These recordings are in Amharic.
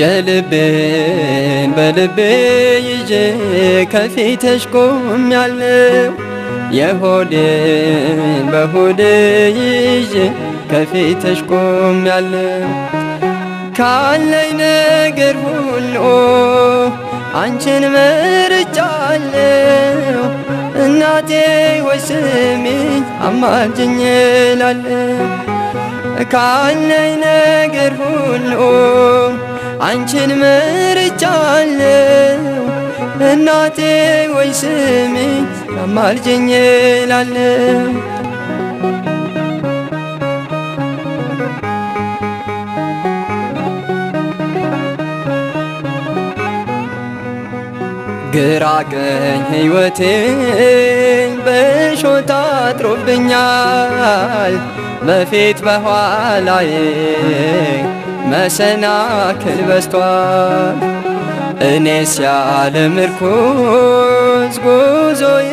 የልቤን በልቤ ይዤ ከፊትሽ ቆሜያለሁ። የሆዴን በሆዴ ይዤ ከፊትሽ ቆሜያለሁ። ካለኝ ነገር ሁሉ አንቺን መርጫለሁ። እናቴ ሆይ ስሚኝ አማልጅኝ እላለሁ። ካለኝ ነገር ሁሉ አንቺን መርጫለሁ። እናቴ ሆይ ስሚኝ አማልጅኝ እላለሁ። ግራ ቀኝ ሕይወቴን በእሾህ ታጥሮብኛል። በፊት በኋላዬ መሰናክል በዝቷል። እኔስ ያለ ምርኩዝ ጉዞዬ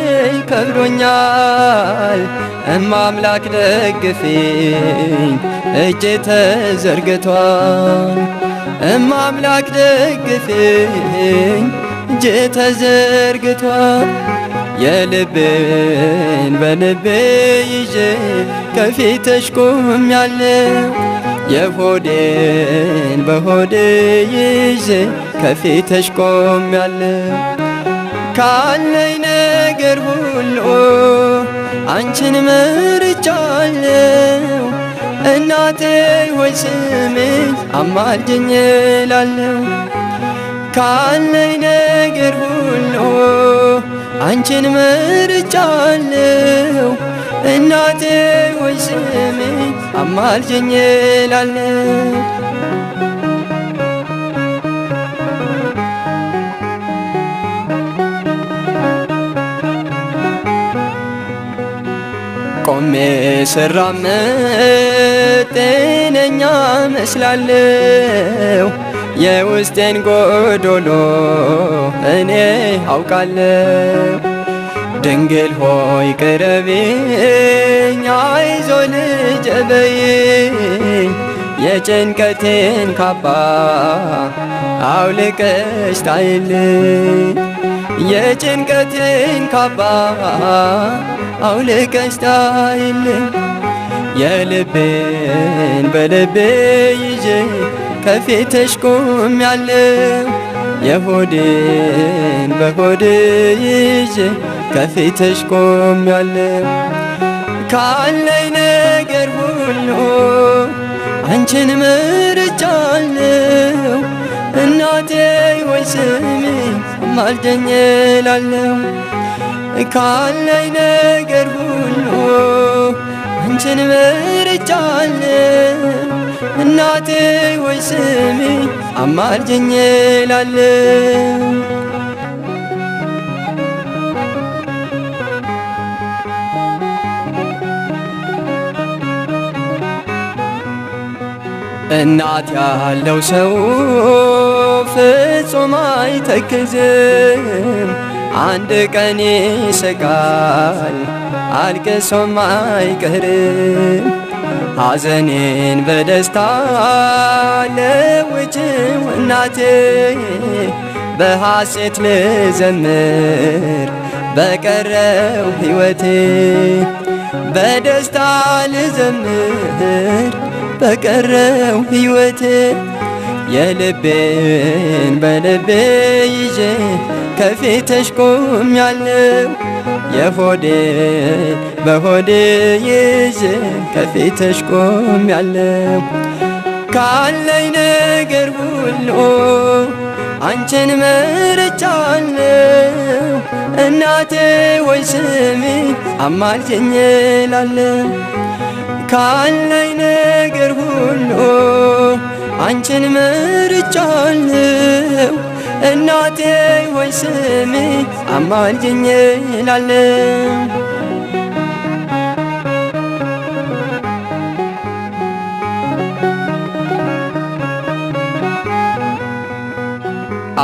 ከብዶኛል። እማምላክ ደግፊኝ እጄ ተዘርግቷል። እማምላክ ደግፊኝ እጄ ተዘርግቷል። የልቤን በልቤ ይዤ ከፊትሽ ቆሜያለሁ። የሆዴን በሆዴ ይዤ ከፊትሽ ቆሜያለሁ። ካለኝ ነገር ሁሉ አንቺን መርጫለሁ። እናቴ ሆይ ስሚኝ አማልጅኝ እላለሁ። ካለኝ ነገር ሁሉ አንቺን መርጫለሁ። እናቴ ሆይ ስሚኝ አማልጅኝ እላለሁ። ቆሜ ስራመድ ጤነኛ መስላለሁ። የውስጤን ጎዶሎ እኔ አውቃለሁ። ድንግል ሆይ ቅረቢኝ፣ አይዞ ልጄ በይኝ። የጭንቀቴን ካባ አውልቀሽ ጣይልኝ። የጭንቀቴን ካባ አውልቀሽ ጣይልኝ። የልቤን በልቤ ይዤ ከፊትሽ ቆሜያለሁ። የሆዴን በሆዴ ይዤ ከፊትሽ ቆሜያለሁ። ካለኝ ነገር ሁሉ አንቺን መርጫለሁ። እናቴ ሆይ ስሚኝ አማልጅኝ እላለሁ። ካለኝ ነገር ሁሉ አንቺን መርጫለሁ። እናቴ ሆይ ስሚኝ አማልጅኝ እላለሁ። እናት ያለው ሰው ፍጹም አይተክዝም። አንድ ቀን ይስቃል አልቅሶም አይቀርም። ሐዘኔን በደስታ ለውጭው እናቴ፣ በሐሴት ልዘምር በቀረው ሕይወቴ። በደስታ ልዘምር በቀረው ሕይወቴ። የልቤን በልቤ ይዤ ከፊትሽ ቆሜያለሁ። የሆዴን በሆዴ ይዤ ከፊትሽ ቆሜያለሁ። ካለኝ ነገር ሁሉ አንቺን መርጫለሁ። እናቴ ሆይ ስሚኝ አማልጅኝ እላለሁ። ካለኝ ነገር ሁሉ አንቺን መርጫለሁ። እናቴ ሆይ ስሚኝ አማልጅኝ እላለሁ።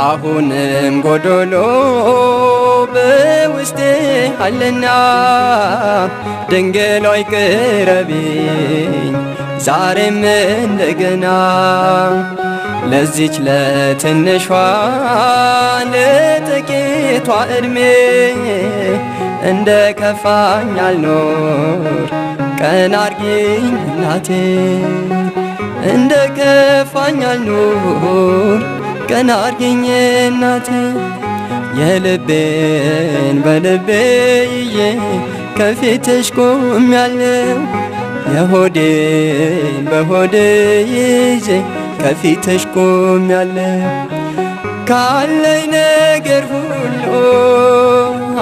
አሁንም ጎዶሎ በውስጤ አለና ድንግል ሆይ ቅረቢኝ ዛሬም እንደገና ለዚች ለትንሿ ለጥቂቷ ዕድሜ እንደ ከፋኝ አልኖር ቀና አርጊኝ እናቴ እንደ ከፋኝ አልኖር ቀና አርጊኝ እናቴ የልቤን በልቤ ይዤ ከፊትሽ ቆሜያለሁ የሆዴን በሆዴ ይዤ ከፊትሽ ቆሜያለሁ ካለኝ ነገር ሁሉ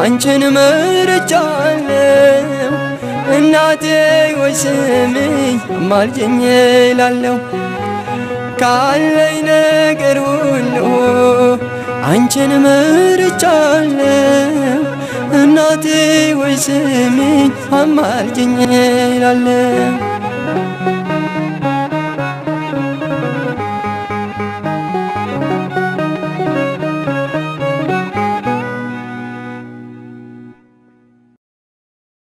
አንቺን መርጫለሁ እናቴ ወይ ስሚኝ አማልጅኝ እላለሁ ካለኝ ነገር ሁሉ አንቺን መርጫለሁ እናቴ ወይ ስሚኝ አማልጅኝ እላለሁ